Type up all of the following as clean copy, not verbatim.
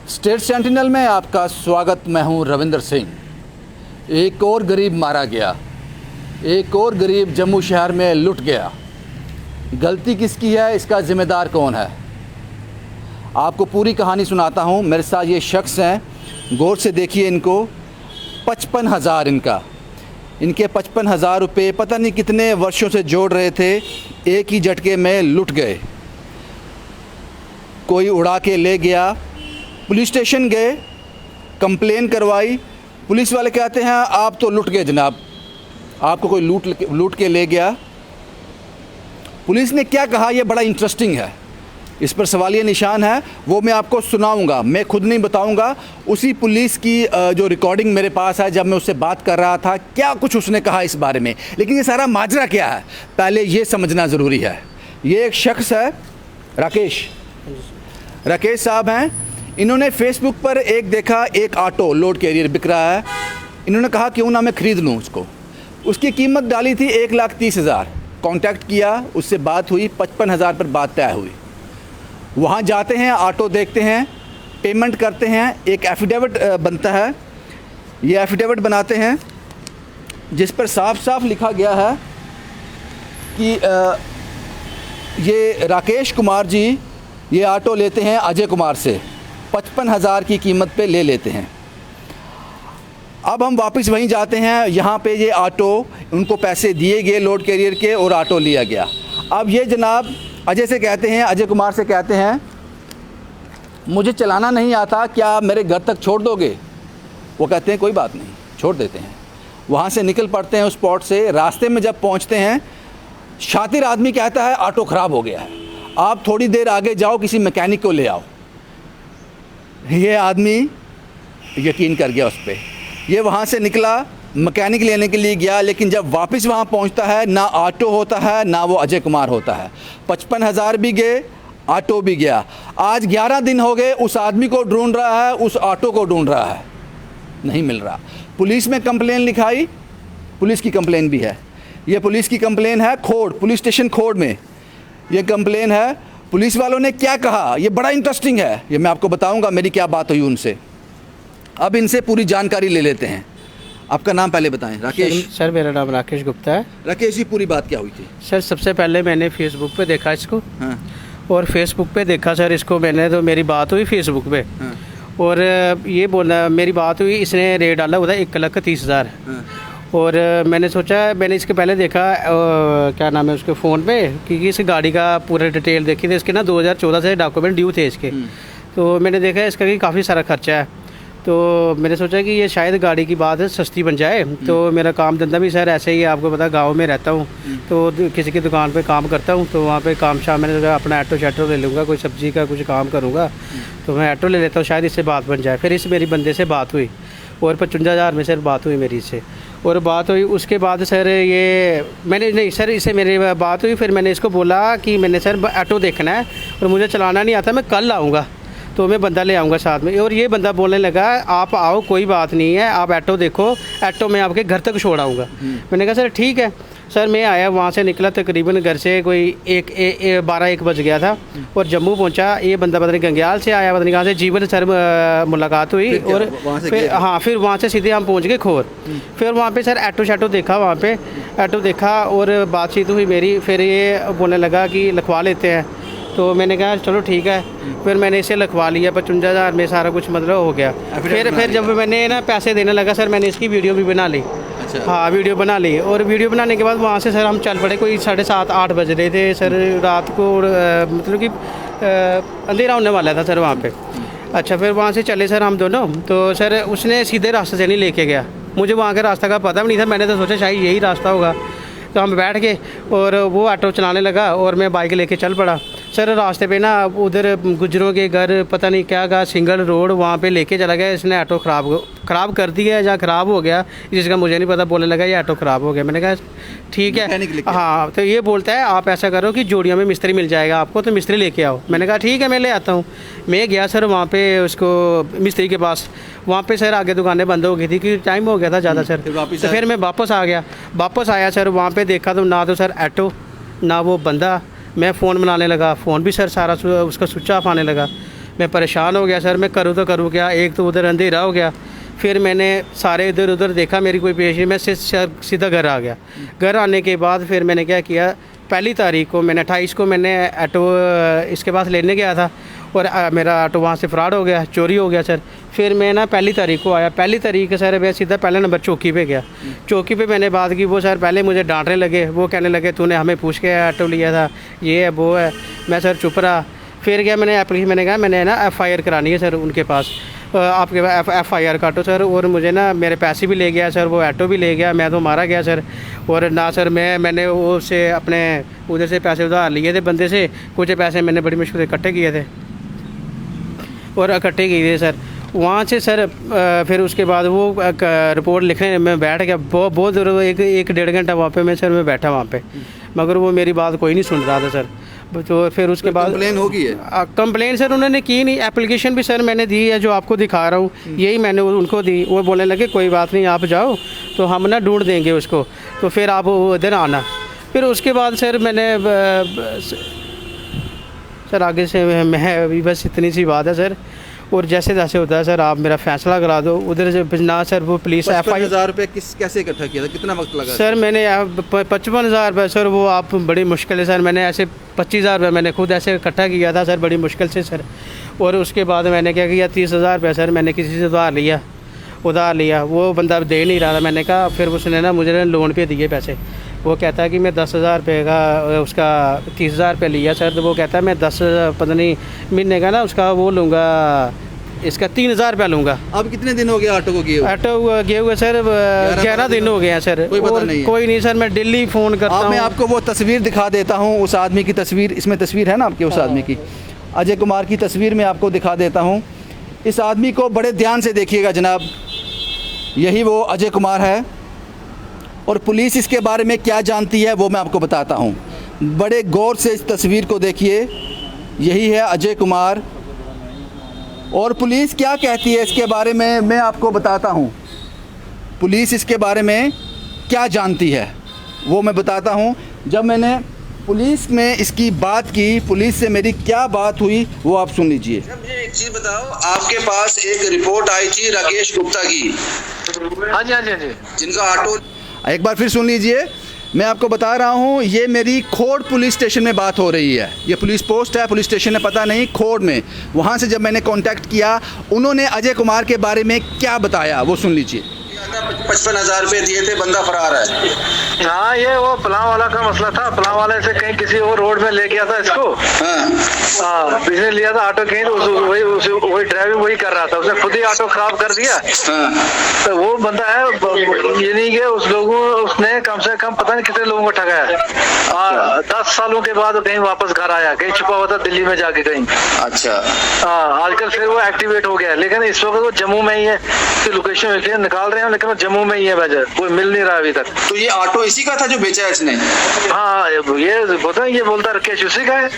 State sentinel में आपका स्वागत। मैं हूं रविंदर सिंह। एक और गरीब मारा गया, एक और गरीब जम्मू शहर में लुट गया। गलती किसकी है, इसका ज़िम्मेदार कौन है? आपको पूरी कहानी सुनाता हूं। मेरे साथ ये शख्स हैं, गौर से देखिए इनको। 55,000 इनके 55,000 रुपये पता नहीं कितने वर्षों से जोड़ रहे थे, एक ही झटके में लुट गए। कोई उड़ा के ले गया। पुलिस स्टेशन गए, कंप्लेन करवाई। पुलिस वाले कहते हैं आप तो लुट गए जनाब, आपको कोई लूट के ले गया। पुलिस ने क्या कहा ये बड़ा इंटरेस्टिंग है, इस पर सवालिया निशान है। वो मैं आपको सुनाऊंगा, मैं खुद नहीं बताऊंगा। उसी पुलिस की जो रिकॉर्डिंग मेरे पास है, जब मैं उससे बात कर रहा था, क्या कुछ उसने कहा इस बारे में। लेकिन ये सारा माजरा क्या है, पहले ये समझना ज़रूरी है। ये एक शख्स है, राकेश साहब हैं। इन्होंने फेसबुक पर एक देखा, एक ऑटो लोड कैरियर बिक रहा है। इन्होंने कहा क्यों ना मैं ख़रीद लूँ उसको। उसकी कीमत डाली थी 1,30,000। कांटेक्ट किया, उससे बात हुई, 55,000 पर बात तय हुई। वहाँ जाते हैं, ऑटो देखते हैं, पेमेंट करते हैं, एक एफिडेविट बनता है। ये एफिडेविट बनाते हैं जिस पर साफ साफ लिखा गया है कि ये राकेश कुमार जी ये ऑटो लेते हैं अजय कुमार से, 55,000 की कीमत पे ले लेते हैं। अब हम वापस वहीं जाते हैं, यहाँ पे ये ऑटो, उनको पैसे दिए गए लोड कैरियर के और ऑटो लिया गया। अब ये जनाब अजय से कहते हैं, अजय कुमार से कहते हैं मुझे चलाना नहीं आता, क्या मेरे घर तक छोड़ दोगे? वो कहते हैं कोई बात नहीं, छोड़ देते हैं। वहाँ से निकल पड़ते हैं उस स्पॉट से। रास्ते में जब पहुँचते हैं, शातिर आदमी कहता है ऑटो ख़राब हो गया है, आप थोड़ी देर आगे जाओ, किसी मैकेनिक को ले आओ। ये आदमी यकीन कर गया उस पर। ये वहाँ से निकला, मैकेनिक लेने के लिए गया, लेकिन जब वापस वहाँ पहुँचता है, ना ऑटो होता है, ना वो अजय कुमार होता है। 55,000 भी गए, ऑटो भी गया। आज 11 दिन हो गए, उस आदमी को ढूंढ रहा है, उस ऑटो को ढूंढ रहा है, नहीं मिल रहा। पुलिस में कंप्लेन लिखाई, पुलिस की कंप्लेन भी है। ये पुलिस की कंप्लेन है खोड़, पुलिस स्टेशन खोड़ में ये कंप्लेन है। पुलिस वालों ने क्या कहा ये बड़ा इंटरेस्टिंग है, ये मैं आपको बताऊंगा मेरी क्या बात हुई उनसे। अब इनसे पूरी जानकारी ले लेते हैं। आपका नाम पहले बताएं। राकेश सर, मेरा नाम राकेश गुप्ता है। राकेश जी, पूरी बात क्या हुई थी? सर, सबसे पहले मैंने फेसबुक पे देखा इसको। हाँ। और फेसबुक पे देखा सर इसको मैंने, तो मेरी बात हुई फेसबुक पे। हाँ। और ये बोला, मेरी बात हुई, इसने रेट डाला हुआ था 1,30,000। हाँ। और मैंने सोचा, मैंने इसके पहले देखा क्या नाम है उसके फ़ोन पे, क्योंकि इस गाड़ी का पूरा डिटेल देखी थी। इसके ना 2014 से डॉक्यूमेंट ड्यू थे इसके। तो मैंने देखा इसका कि काफ़ी सारा खर्चा है। तो मैंने सोचा कि ये शायद गाड़ी की बात सस्ती बन जाए। तो मेरा काम धंधा भी सर ऐसे ही है, आपको पता गांव में रहता हूँ, तो किसी की दुकान पे काम करता हूँ। तो वहाँ पे काम शाम मैंने सोचा अपना ऑटो शैटो ले लूँगा, कोई सब्ज़ी का कुछ काम करूँगा, तो मैं ऑटो ले लेता हूँ, शायद इससे बात बन जाए। फिर इस मेरी बंदे से बात हुई और 55,000 में सर बात हुई मेरी इससे। और बात हुई उसके बाद सर ये मैंने नहीं सर, इससे मेरी बात हुई। फिर मैंने इसको बोला कि मैंने सर ऑटो देखना है और मुझे चलाना नहीं आता, मैं कल आऊँगा, तो मैं बंदा ले आऊँगा साथ में। और ये बंदा बोलने लगा आप आओ, कोई बात नहीं है, आप ऑटो देखो, ऑटो मैं आपके घर तक छोड़ आऊँगा। मैंने कहा सर ठीक है। सर मैं आया, वहाँ से निकला, तकरीबन घर से कोई 12-1 बज गया था। और जम्मू पहुँचा। ये बंदा पता नहीं गंग्याल से आया, पता नहीं कहाँ से, जीवन सर मुलाकात हुई। और फिर हाँ, फिर वहाँ से सीधे हम पहुँच गए खोर। फिर वहाँ पे सर ऑटो शैटो देखा, वहाँ पे ऑटो देखा और बातचीत हुई मेरी। फिर ये बोलने लगा कि लिखवा लेते हैं। तो मैंने कहा चलो ठीक है। फिर मैंने इसे लिखवा लिया, 55,000 में सारा कुछ मतलब हो गया। फिर जब मैंने ना पैसे देने लगा सर, मैंने इसकी वीडियो भी बना ली। अच्छा। हाँ, वीडियो बना ली। और वीडियो बनाने के बाद वहाँ से सर हम चल पड़े। कोई 7:30-8 बज रहे थे सर रात को, मतलब कि अंधेरा होने वाला था सर वहाँ पे। अच्छा, फिर वहाँ से चले सर हम दोनों। तो सर उसने सीधे रास्ते से नहीं लेके गया, मुझे वहाँ के रास्ते का पता भी नहीं था। मैंने तो सोचा शायद यही रास्ता होगा। तो हम बैठ गए और वो ऑटो चलाने लगा और मैं बाइक लेके चल पड़ा। सर रास्ते पे ना उधर गुजरों के घर, पता नहीं क्या कहा, सिंगल रोड, वहाँ पे लेके चला गया। इसने ऑटो ख़राब कर दिया या ख़राब हो गया, जिसका मुझे नहीं पता। बोलने लगा ये ऑटो ख़राब हो गया। मैंने कहा ठीक है। हाँ, तो ये बोलता है आप ऐसा करो कि जोड़िया में मिस्त्री मिल जाएगा आपको, तो मिस्त्री लेके आओ। मैंने कहा ठीक है, मैं ले आता हूँ। मैं गया सर वहाँ पे उसको मिस्त्री के पास। वहाँ पे सर आगे दुकानें बंद हो गई थी कि टाइम हो गया था ज़्यादा सर। तो फिर मैं वापस आ गया। वापस आया सर, वहाँ पे देखा तो ना तो सर ऑटो, ना वो बंदा। मैं फ़ोन बनाने लगा, फ़ोन भी सर सारा उसका स्विच ऑफ आने लगा। मैं परेशान हो गया सर, मैं करूँ तो करूँ क्या। एक तो उधर अंधेरा हो गया, फिर मैंने सारे इधर उधर देखा, मेरी कोई पेश नहीं, मैं सीधा घर आ गया। घर आने के बाद फिर मैंने क्या किया, पहली तारीख को मैंने 28 को मैंने ऑटो इसके पास लेने गया था और मेरा ऑटो वहाँ से फ्रॉड हो गया, चोरी हो गया सर। फिर मैं ना पहली तारीख को आया, पहली तारीख को सर मैं सीधा पहले नंबर चौकी पे गया। चौकी पे मैंने बात की, वो सर पहले मुझे डांटने लगे, वो कहने लगे तूने हमें पूछ के ऑटो लिया था, ये है वो है। मैं सर चुप रहा। फिर क्या मैंने कहा मैंने ना FIR करानी है सर उनके पास, आपके FIR काटो सर। और मुझे ना मेरे पैसे भी ले गया सर, वो ऑटो भी ले गया, मैं तो मारा गया सर। और ना सर मैंने उससे अपने उधर से पैसे उधार लिए थे बंदे से, कुछ पैसे मैंने बड़ी मुश्किल से इकट्ठे किए थे और इकट्ठे किए थे सर। वहाँ से सर फिर उसके बाद वो रिपोर्ट लिखने में बैठ गया, बहुत देर, एक डेढ़ घंटा वहाँ पे मैं बैठा वहाँ पे, मगर वो मेरी बात कोई नहीं सुन रहा था सर। तो फिर उसके बाद कंप्लेन होगी है? कंप्लेन सर उन्होंने की नहीं, एप्लीकेशन भी सर मैंने दी है जो आपको दिखा रहा हूँ, यही मैंने उनको दी। वो बोलने लगे कोई बात नहीं आप जाओ, तो हम ना ढूंढ देंगे उसको, तो फिर आप उधर आना। फिर उसके बाद सर मैंने सर आगे से मैं अभी बस इतनी सी बात है सर। और जैसे जैसे होता है सर आप मेरा फैसला करा दो। उधर से ना सर वो पुलिस 55,000 रुपये कैसे इकट्ठा किया था, कितना वक्त लगा सर? मैंने 55,000 रुपये सर, वो आप बड़ी मुश्किल है सर, मैंने ऐसे 25,000 रुपये मैंने खुद ऐसे इकट्ठा किया था सर, बड़ी मुश्किल से सर। और उसके बाद मैंने क्या किया, 30,000 रुपये सर मैंने किसी से उधार लिया, वो बंदा दे नहीं रहा था। मैंने कहा, फिर उसने ना मुझे लोन पे दिए पैसे। वो कहता है कि मैं 10,000 रुपये का उसका 30,000 रुपये लिया सर, तो वो कहता है मैं 10 पता नहीं महीने का ना उसका वो लूँगा, इसका 3,000 रुपया लूँगा। अब कितने दिन हो गए ऑटो को गए? ऑटो गए हुए सर 11 दिन हो गए हैं सर। कोई नहीं सर, मैं दिल्ली फ़ोन करता हूँ। मैं आपको वो तस्वीर दिखा देता हूँ, उस आदमी की तस्वीर, इसमें तस्वीर है ना आपके उस आदमी की, अजय कुमार की तस्वीर मैं आपको दिखा देता हूँ। इस आदमी को बड़े ध्यान से देखिएगा जनाब, यही वो अजय कुमार है। और पुलिस इसके बारे में क्या जानती है वो मैं आपको बताता हूँ। बड़े गौर से इस तस्वीर को देखिए, यही है अजय कुमार। और पुलिस क्या कहती है इसके बारे में मैं आपको बताता हूँ। पुलिस इसके बारे में क्या जानती है वो मैं बताता हूँ। जब मैंने पुलिस में इसकी बात की, पुलिस से मेरी क्या बात हुई वो आप सुन लीजिए। मुझे एक चीज बताओ, आपके पास एक रिपोर्ट आई थी राकेश गुप्ता की। हाँ जी हाँ जी हाँ जी, जिनका ऑटो, एक बार फिर सुन लीजिए। मैं आपको बता रहा हूँ, ये मेरी खोड़ पुलिस स्टेशन में बात हो रही है। ये पुलिस पोस्ट है, पुलिस स्टेशन है पता नहीं, खोड़ में। वहाँ से जब मैंने कांटेक्ट किया, उन्होंने अजय कुमार के बारे में क्या बताया वो सुन लीजिए। 55,000 रुपए दिए थे, बंदा फरार है। हाँ, ये वो पलाव वाला का मसला था। पलाव वाले से कहीं किसी और रोड में ले गया था इसको। हाँ, इसने लिया था ऑटो कहीं, वही ड्राइविंग वही कर रहा था, उसने खुद ही ऑटो खराब कर दिया। तो वो बंदा है, ये नहीं कि उसने कम से कम पता नहीं कितने लोगों को ठगाया। 10 सालों के बाद कहीं वापस घर आया, कहीं छुपा हुआ था दिल्ली में जाके कहीं। अच्छा। हाँ, आजकल फिर वो एक्टिवेट हो गया, लेकिन इस वक्त वो जम्मू में ही है। लोकेशन निकाल रहे हैं, लेकिन वो जम्मू में ही है, वजह कोई मिल नहीं रहा अभी तक। तो ये ऑटो इसी का था जो बेचा है इसने? हाँ, ये बोलता राकेश उसी का है।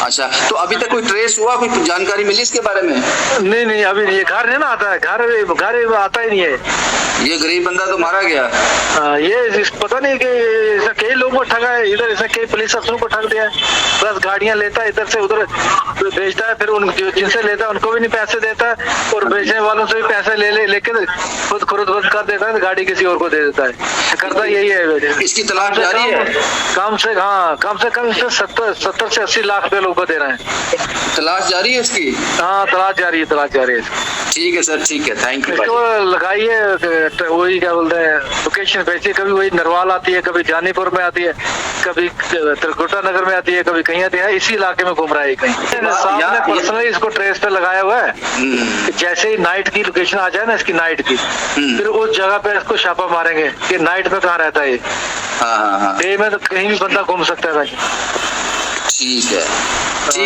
अच्छा, तो अभी तक कोई ट्रेस हुआ, कोई जानकारी मिली इसके बारे में? नहीं, अभी नहीं। घर है ना, आता है घर आता ही नहीं है। ये गरीब बंदा तो मारा गया। ये पता नहीं कि कई लोगों को ठगा है, इधर इसने कई पुलिस अफसरों को ठग दिया है। बस गाड़ियां लेता है, इधर से उधर बेचता है, फिर जिनसे लेता है उनको भी नहीं पैसे देता है, और बेचने वालों से भी पैसे लेके खुद कर देता है, गाड़ी किसी और को दे देता है। करता यही है। इसकी तलाश जारी है। कम से कम इससे 70 से 80 लाख रुपए लोगों को दे रहे हैं। तलाश जारी है इसकी? हाँ, तलाश जारी है। ठीक है सर, ठीक है, थैंक यू। इसको लगाइए, वही क्या बोलते हैं, लोकेशन भेजिए। कभी वही नरवाल आती है, कभी जानीपुर में आती है, कभी त्रिकुटा नगर में आती है, कभी कहीं आती है। इसी इलाके में घूम रहा है कहीं। साहब ने पर्सनली इसको ट्रेस पे लगाया हुआ है। जैसे ही नाइट की लोकेशन आ जाए ना इसकी, नाइट की, फिर उस जगह पे इसको छापा मारेंगे कि नाइट में कहाँ रहता है ये। हाँ। डे में तो कहीं भी बंदा घूम सकता है भाई। ठीक है।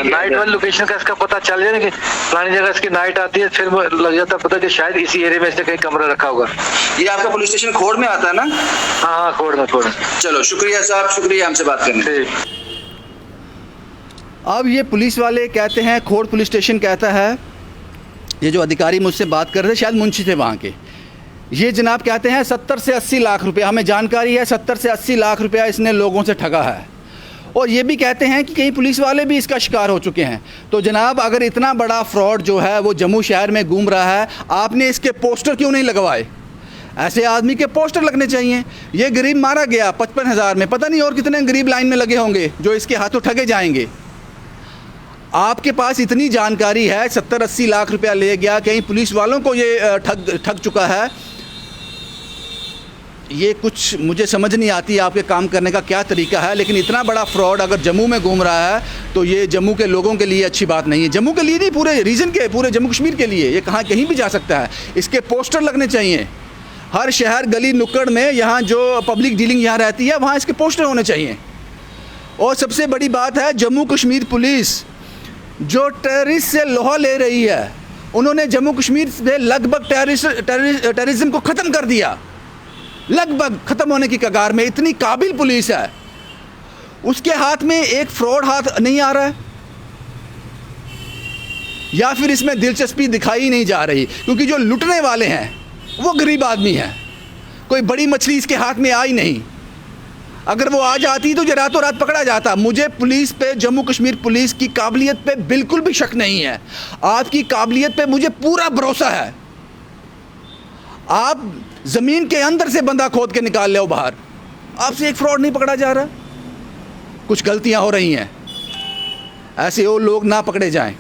नाइट वाली लोकेशन का इसका पता चल जाए ना कि पुरानी जगह इसकी नाइट आती है, फिर लग जाता है पता कि शायद इसी एरिया में इसने कहीं कमरा रखा होगा। ये आपका पुलिस स्टेशन खोड़ में आता है ना? हाँ, खोड़ में। चलो, शुक्रिया साहब, शुक्रिया हमसे बात करने के लिए। अब ये पुलिस वाले कहते हैं, खोड़ पुलिस स्टेशन कहता है, ये जो अधिकारी मुझसे बात कर रहे थे शायद मुंशी थे वहाँ के, ये जनाब कहते हैं 70 से 80 लाख रुपया, हमें जानकारी है 70 से 80 लाख रुपया इसने लोगों से ठगा है। और ये भी कहते हैं कि कई पुलिस वाले भी इसका शिकार हो चुके हैं। तो जनाब, अगर इतना बड़ा फ्रॉड जो है वो जम्मू शहर में घूम रहा है, आपने इसके पोस्टर क्यों नहीं लगवाए? ऐसे आदमी के पोस्टर लगने चाहिए। ये गरीब मारा गया 55,000 में, पता नहीं और कितने गरीब लाइन में लगे होंगे जो इसके हाथों ठगे जाएंगे। आपके पास इतनी जानकारी है, 70-80 लाख रुपया ले गया, कई पुलिस वालों को ये ठग चुका है। ये कुछ मुझे समझ नहीं आती आपके काम करने का क्या तरीका है, लेकिन इतना बड़ा फ्रॉड अगर जम्मू में घूम रहा है तो ये जम्मू के लोगों के लिए अच्छी बात नहीं है। जम्मू के लिए नहीं, पूरे रीजन के, पूरे जम्मू कश्मीर के लिए ये कहीं भी जा सकता है। इसके पोस्टर लगने चाहिए हर शहर, गली नुक्कड़ में, यहाँ जो पब्लिक डीलिंग यहाँ रहती है वहाँ इसके पोस्टर होने चाहिए। और सबसे बड़ी बात है, जम्मू कश्मीर पुलिस जो टेररिस्ट से लोहा ले रही है, उन्होंने जम्मू कश्मीर से लगभग टेररिज्म को ख़त्म कर दिया, लगभग ख़त्म होने की कगार में। इतनी काबिल पुलिस है, उसके हाथ में एक फ्रॉड हाथ नहीं आ रहा है, या फिर इसमें दिलचस्पी दिखाई नहीं जा रही, क्योंकि जो लुटने वाले हैं वो गरीब आदमी हैं। कोई बड़ी मछली इसके हाथ में आई नहीं। अगर वो आ जाती तो ये रातों रात पकड़ा जाता। मुझे पुलिस पे, जम्मू कश्मीर पुलिस की काबिलियत पे बिल्कुल भी शक नहीं है। आपकी काबिलियत पे मुझे पूरा भरोसा है। आप ज़मीन के अंदर से बंदा खोद के निकाल ले बाहर, आपसे एक फ्रॉड नहीं पकड़ा जा रहा। कुछ गलतियां हो रही हैं, ऐसे और लोग ना पकड़े जाएं।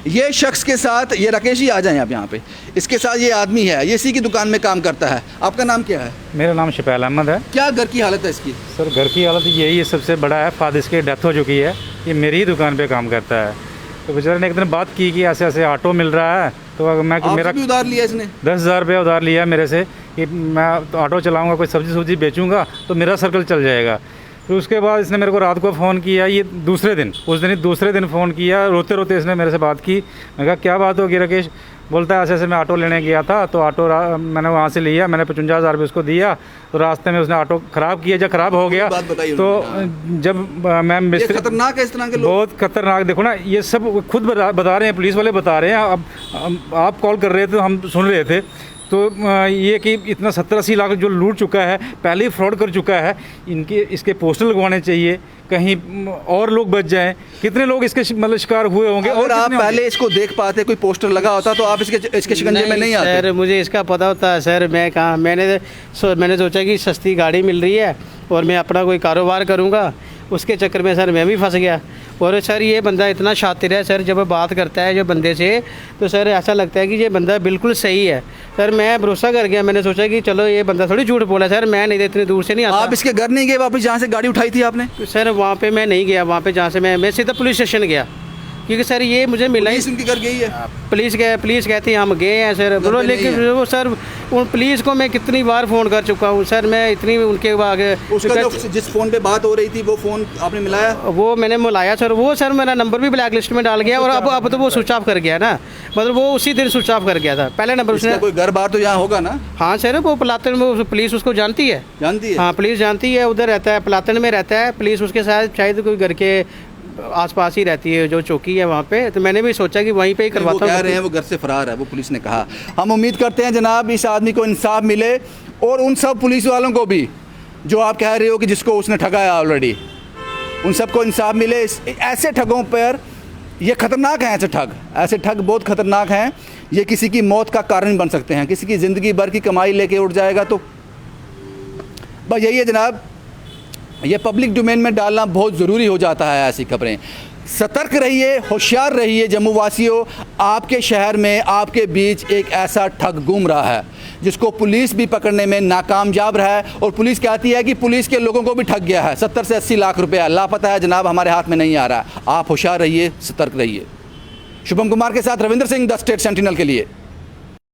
ये शख्स के साथ, ये राकेश जी आ जाएं आप यहाँ पे, इसके साथ ये आदमी है, ये इसी की दुकान में काम करता है। आपका नाम क्या है? मेरा नाम शफैल अहमद है। क्या घर की हालत है इसकी? सर घर की हालत यही है, सबसे बड़ा है, फादर इसकी डेथ हो चुकी है, ये मेरी ही दुकान पे काम करता है। तो बेचारे ने एक दिन बात की कि ऐसे ऐसे ऑटो मिल रहा है, तो अगर मैं मेरा भी उधार लिया इसने? 10,000 रुपया उधार लिया मेरे से कि मैं ऑटो चलाऊँगा, कोई सब्ज़ी बेचूँगा तो मेरा सर्कल चल जाएगा। फिर उसके बाद इसने मेरे को रात को फ़ोन किया, ये दूसरे दिन फ़ोन किया, रोते रोते इसने मेरे से बात की। मैं कहा क्या बात होगी राकेश? बोलता है ऐसे ऐसे मैं ऑटो लेने गया था, तो ऑटो मैंने वहाँ से लिया, मैंने 55,000 रुपये उसको दिया, तो रास्ते में उसने ऑटो ख़राब किया। जब ख़राब हो गया तो जब मैं मिस्त्री, खतरनाक है इस तरह के लोग, बहुत खतरनाक। देखो ना, ये सब खुद बता रहे हैं, पुलिस वाले बता रहे हैं। अब आप कॉल कर रहे थे, हम सुन रहे थे। तो ये कि इतना 70-80 लाख जो लूट चुका है, पहले ही फ्रॉड कर चुका है, इसके पोस्टर लगवाने चाहिए, कहीं और लोग बच जाएं। कितने लोग इसके मतलब शिकार हुए होंगे? और आप पहले इसको देख पाते, कोई पोस्टर लगा होता तो आप इसके शिकंजे में नहीं आते। सर मुझे इसका पता होता है सर, मैंने सोचा कि सस्ती गाड़ी मिल रही है और मैं अपना कोई कारोबार करूँगा, उसके चक्कर में सर मैं भी फंस गया। और सर ये बंदा इतना शातिर है सर, जब बात करता है जो बंदे से, तो सर ऐसा लगता है कि ये बंदा बिल्कुल सही है। सर मैं भरोसा कर गया, मैंने सोचा कि चलो ये बंदा थोड़ी झूठ बोला। सर मैं नहीं, इतनी दूर से नहीं आता। आप इसके घर नहीं गए वापस जहाँ से गाड़ी उठाई थी आपने? सर वहाँ पे मैं नहीं गया, वहाँ पे जहाँ से मैं सीधा पुलिस स्टेशन गया, क्योंकि सर ये मुझे मिला ही। उनके घर गई है? पुलिस कहती है हम गए हैं सर, बोलो, लेकिन वो सर उन पुलिस को मैं कितनी बार फ़ोन कर चुका हूँ सर, मैं इतनी उनके आगे। जिस फ़ोन पे बात हो रही थी वो फ़ोन आपने मिलाया? वो मैंने मिलाया सर, वो सर मेरा नंबर भी ब्लैक लिस्ट में डाल गया, और अब तो वो स्विच ऑफ कर गया ना, मतलब वो उसी दिन स्विच ऑफ कर गया था। पहले नंबर उसने, कोई घर बार तो यहाँ होगा ना? हाँ सर, वो पलातन में पुलिस उसको जानती है। हाँ पुलिस जानती है, उधर रहता है, पलातन में रहता है। पुलिस उसके साथ शायद कोई घर के आसपास ही रहती है, जो चौकी है वहाँ पे। तो मैंने भी सोचा कि वहीं पे ही करवाता हूँ। कह रहे हैं वो घर से फरार है, वो पुलिस ने कहा। हम उम्मीद करते हैं जनाब इस आदमी को इंसाफ मिले, और उन सब पुलिस वालों को भी जो आप कह रहे हो कि जिसको उसने ठगा है ऑलरेडी, उन सबको इंसाफ मिले। ऐसे ठगों पर, ये ख़तरनाक हैं ऐसे ठग बहुत ख़तरनाक हैं। ये किसी की मौत का कारण बन सकते हैं, किसी की ज़िंदगी भर की कमाई लेके उठ जाएगा। तो बस यही है जनाब, ये पब्लिक डोमेन में डालना बहुत ज़रूरी हो जाता है ऐसी खबरें। सतर्क रहिए, होशियार रहिए जम्मू वासियों। आपके शहर में, आपके बीच एक ऐसा ठग घूम रहा है जिसको पुलिस भी पकड़ने में नाकामयाब रहा है, और पुलिस कहती है कि पुलिस के लोगों को भी ठग गया है। 70 से 80 लाख रुपया लापता है जनाब, हमारे हाथ में नहीं आ रहा है। आप होशियार रहिए, सतर्क रहिए। शुभम कुमार के साथ Ravindra Singh, the state sentinel के लिए।